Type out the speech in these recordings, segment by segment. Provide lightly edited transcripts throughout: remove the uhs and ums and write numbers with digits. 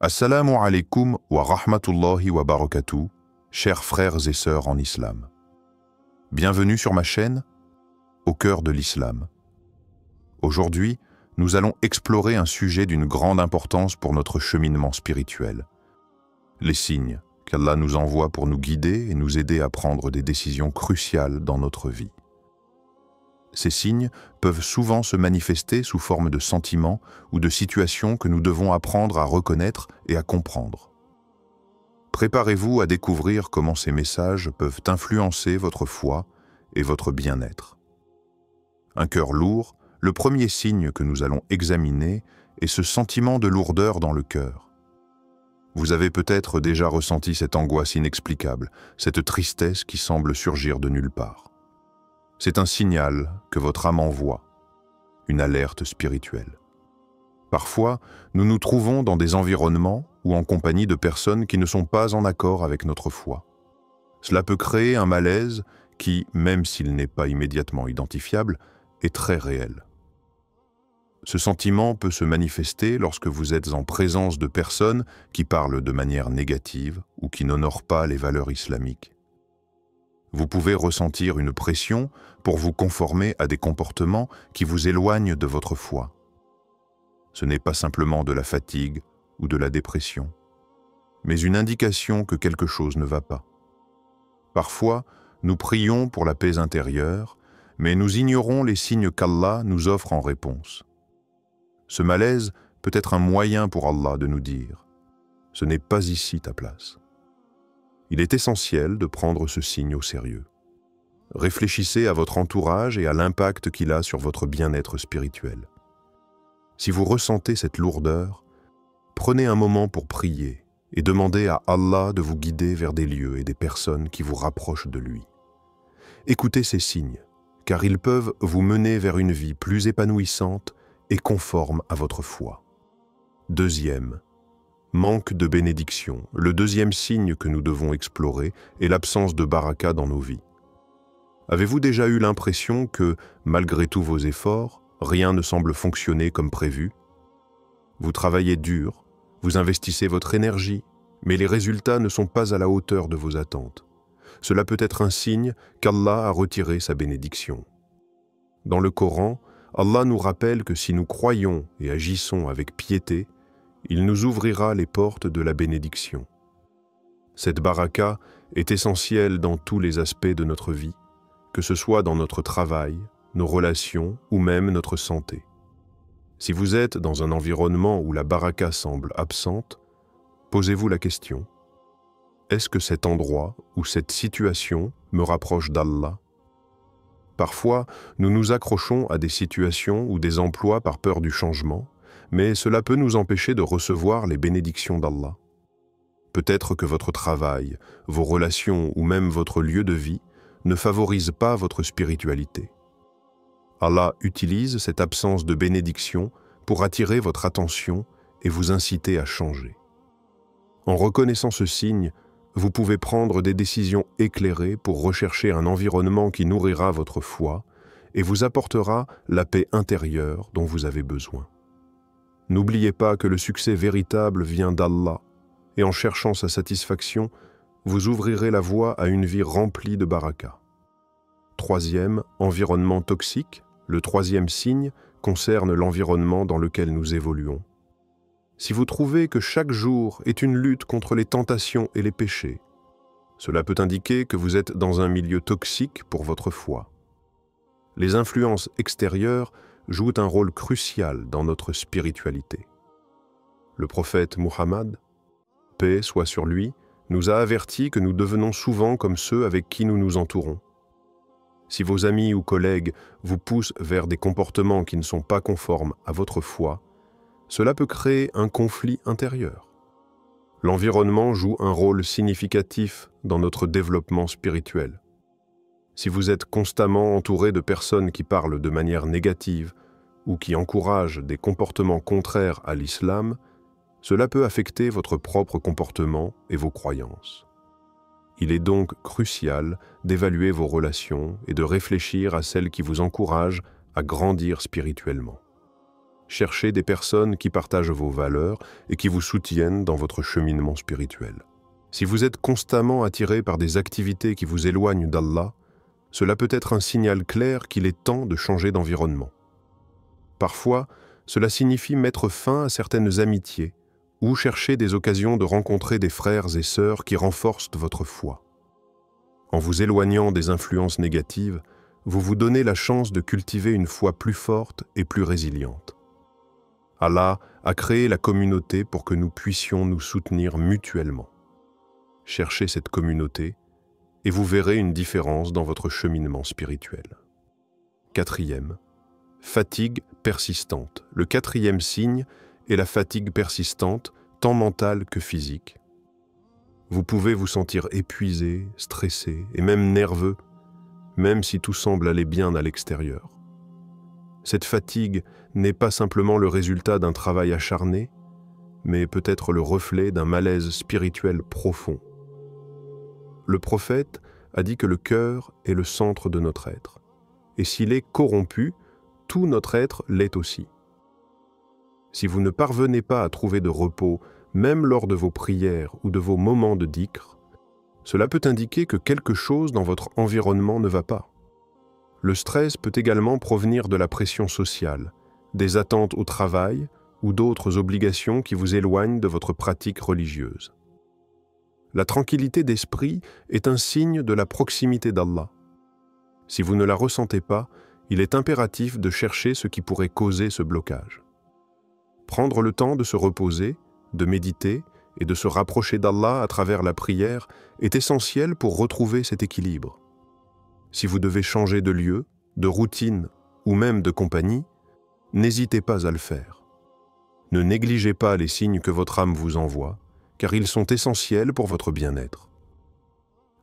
Assalamu alaikum wa rahmatullahi wa barakatuh, chers frères et sœurs en islam. Bienvenue sur ma chaîne, au cœur de l'islam. Aujourd'hui, nous allons explorer un sujet d'une grande importance pour notre cheminement spirituel. Les signes qu'Allah nous envoie pour nous guider et nous aider à prendre des décisions cruciales dans notre vie. Ces signes peuvent souvent se manifester sous forme de sentiments ou de situations que nous devons apprendre à reconnaître et à comprendre. Préparez-vous à découvrir comment ces messages peuvent influencer votre foi et votre bien-être. Un cœur lourd, le premier signe que nous allons examiner est ce sentiment de lourdeur dans le cœur. Vous avez peut-être déjà ressenti cette angoisse inexplicable, cette tristesse qui semble surgir de nulle part. C'est un signal que votre âme envoie, une alerte spirituelle. Parfois, nous nous trouvons dans des environnements ou en compagnie de personnes qui ne sont pas en accord avec notre foi. Cela peut créer un malaise qui, même s'il n'est pas immédiatement identifiable, est très réel. Ce sentiment peut se manifester lorsque vous êtes en présence de personnes qui parlent de manière négative ou qui n'honorent pas les valeurs islamiques. Vous pouvez ressentir une pression pour vous conformer à des comportements qui vous éloignent de votre foi. Ce n'est pas simplement de la fatigue ou de la dépression, mais une indication que quelque chose ne va pas. Parfois, nous prions pour la paix intérieure, mais nous ignorons les signes qu'Allah nous offre en réponse. Ce malaise peut être un moyen pour Allah de nous dire « Ce n'est pas ici ta place ». Il est essentiel de prendre ce signe au sérieux. Réfléchissez à votre entourage et à l'impact qu'il a sur votre bien-être spirituel. Si vous ressentez cette lourdeur, prenez un moment pour prier et demandez à Allah de vous guider vers des lieux et des personnes qui vous rapprochent de lui. Écoutez ces signes, car ils peuvent vous mener vers une vie plus épanouissante et conforme à votre foi. Deuxième, manque de bénédiction. Le deuxième signe que nous devons explorer est l'absence de baraka dans nos vies. Avez-vous déjà eu l'impression que, malgré tous vos efforts, rien ne semble fonctionner comme prévu? Vous travaillez dur, vous investissez votre énergie, mais les résultats ne sont pas à la hauteur de vos attentes. Cela peut être un signe qu'Allah a retiré sa bénédiction. Dans le Coran, Allah nous rappelle que si nous croyons et agissons avec piété, il nous ouvrira les portes de la bénédiction. Cette baraka est essentielle dans tous les aspects de notre vie, que ce soit dans notre travail, nos relations ou même notre santé. Si vous êtes dans un environnement où la baraka semble absente, posez-vous la question: est-ce que cet endroit ou cette situation me rapproche d'Allah? Parfois, nous nous accrochons à des situations ou des emplois par peur du changement, mais cela peut nous empêcher de recevoir les bénédictions d'Allah. Peut-être que votre travail, vos relations ou même votre lieu de vie ne favorisent pas votre spiritualité. Allah utilise cette absence de bénédiction pour attirer votre attention et vous inciter à changer. En reconnaissant ce signe, vous pouvez prendre des décisions éclairées pour rechercher un environnement qui nourrira votre foi et vous apportera la paix intérieure dont vous avez besoin. N'oubliez pas que le succès véritable vient d'Allah, et en cherchant sa satisfaction, vous ouvrirez la voie à une vie remplie de baraka. Troisième, environnement toxique. Le troisième signe concerne l'environnement dans lequel nous évoluons. Si vous trouvez que chaque jour est une lutte contre les tentations et les péchés, cela peut indiquer que vous êtes dans un milieu toxique pour votre foi. Les influences extérieures jouent un rôle crucial dans notre spiritualité. Le prophète Muhammad, paix soit sur lui, nous a averti que nous devenons souvent comme ceux avec qui nous nous entourons. Si vos amis ou collègues vous poussent vers des comportements qui ne sont pas conformes à votre foi, cela peut créer un conflit intérieur. L'environnement joue un rôle significatif dans notre développement spirituel. Si vous êtes constamment entouré de personnes qui parlent de manière négative ou qui encouragent des comportements contraires à l'islam, cela peut affecter votre propre comportement et vos croyances. Il est donc crucial d'évaluer vos relations et de réfléchir à celles qui vous encouragent à grandir spirituellement. Cherchez des personnes qui partagent vos valeurs et qui vous soutiennent dans votre cheminement spirituel. Si vous êtes constamment attiré par des activités qui vous éloignent d'Allah, cela peut être un signal clair qu'il est temps de changer d'environnement. Parfois, cela signifie mettre fin à certaines amitiés ou chercher des occasions de rencontrer des frères et sœurs qui renforcent votre foi. En vous éloignant des influences négatives, vous vous donnez la chance de cultiver une foi plus forte et plus résiliente. Allah a créé la communauté pour que nous puissions nous soutenir mutuellement. Cherchez cette communauté et vous verrez une différence dans votre cheminement spirituel. Quatrième, fatigue persistante. Le quatrième signe est la fatigue persistante, tant mentale que physique. Vous pouvez vous sentir épuisé, stressé et même nerveux, même si tout semble aller bien à l'extérieur. Cette fatigue n'est pas simplement le résultat d'un travail acharné, mais peut-être le reflet d'un malaise spirituel profond. Le prophète a dit que le cœur est le centre de notre être, et s'il est corrompu, tout notre être l'est aussi. Si vous ne parvenez pas à trouver de repos, même lors de vos prières ou de vos moments de dhikr, cela peut indiquer que quelque chose dans votre environnement ne va pas. Le stress peut également provenir de la pression sociale, des attentes au travail ou d'autres obligations qui vous éloignent de votre pratique religieuse. La tranquillité d'esprit est un signe de la proximité d'Allah. Si vous ne la ressentez pas, il est impératif de chercher ce qui pourrait causer ce blocage. Prendre le temps de se reposer, de méditer et de se rapprocher d'Allah à travers la prière est essentiel pour retrouver cet équilibre. Si vous devez changer de lieu, de routine ou même de compagnie, n'hésitez pas à le faire. Ne négligez pas les signes que votre âme vous envoie, car ils sont essentiels pour votre bien-être.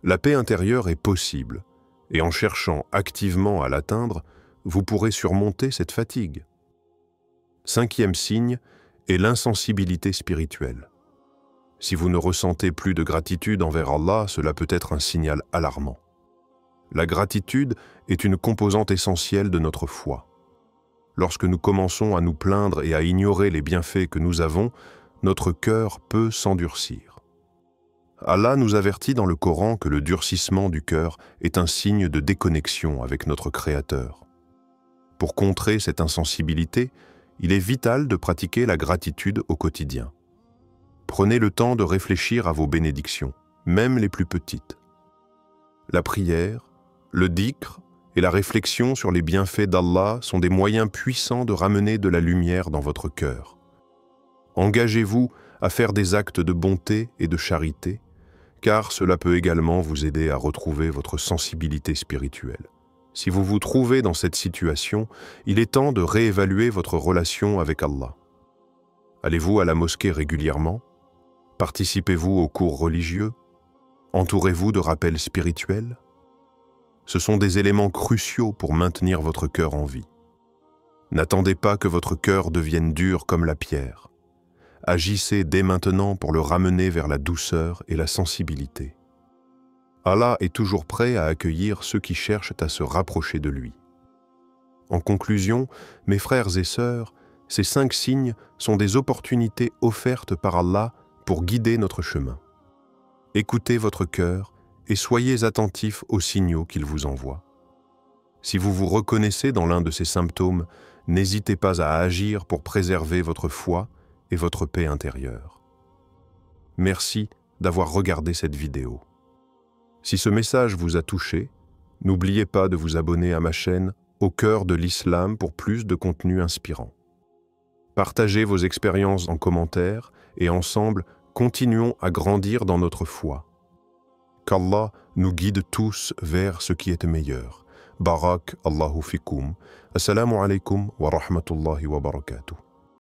La paix intérieure est possible, et en cherchant activement à l'atteindre, vous pourrez surmonter cette fatigue. Cinquième signe est l'insensibilité spirituelle. Si vous ne ressentez plus de gratitude envers Allah, cela peut être un signal alarmant. La gratitude est une composante essentielle de notre foi. Lorsque nous commençons à nous plaindre et à ignorer les bienfaits que nous avons, notre cœur peut s'endurcir. Allah nous avertit dans le Coran que le durcissement du cœur est un signe de déconnexion avec notre Créateur. Pour contrer cette insensibilité, il est vital de pratiquer la gratitude au quotidien. Prenez le temps de réfléchir à vos bénédictions, même les plus petites. La prière, le dhikr et la réflexion sur les bienfaits d'Allah sont des moyens puissants de ramener de la lumière dans votre cœur. Engagez-vous à faire des actes de bonté et de charité, car cela peut également vous aider à retrouver votre sensibilité spirituelle. Si vous vous trouvez dans cette situation, il est temps de réévaluer votre relation avec Allah. Allez-vous à la mosquée régulièrement? Participez-vous aux cours religieux? Entourez-vous de rappels spirituels? Ce sont des éléments cruciaux pour maintenir votre cœur en vie. N'attendez pas que votre cœur devienne dur comme la pierre. Agissez dès maintenant pour le ramener vers la douceur et la sensibilité. Allah est toujours prêt à accueillir ceux qui cherchent à se rapprocher de lui. En conclusion, mes frères et sœurs, ces 5 signes sont des opportunités offertes par Allah pour guider notre chemin. Écoutez votre cœur et soyez attentifs aux signaux qu'il vous envoie. Si vous vous reconnaissez dans l'un de ces symptômes, n'hésitez pas à agir pour préserver votre foi et votre paix intérieure. Merci d'avoir regardé cette vidéo. Si ce message vous a touché, n'oubliez pas de vous abonner à ma chaîne Au cœur de l'Islam pour plus de contenu inspirant. Partagez vos expériences en commentaire et ensemble, continuons à grandir dans notre foi. Qu'Allah nous guide tous vers ce qui est meilleur. Barak Allahu fikum. Assalamu alaikum wa rahmatullahi wa barakatuh.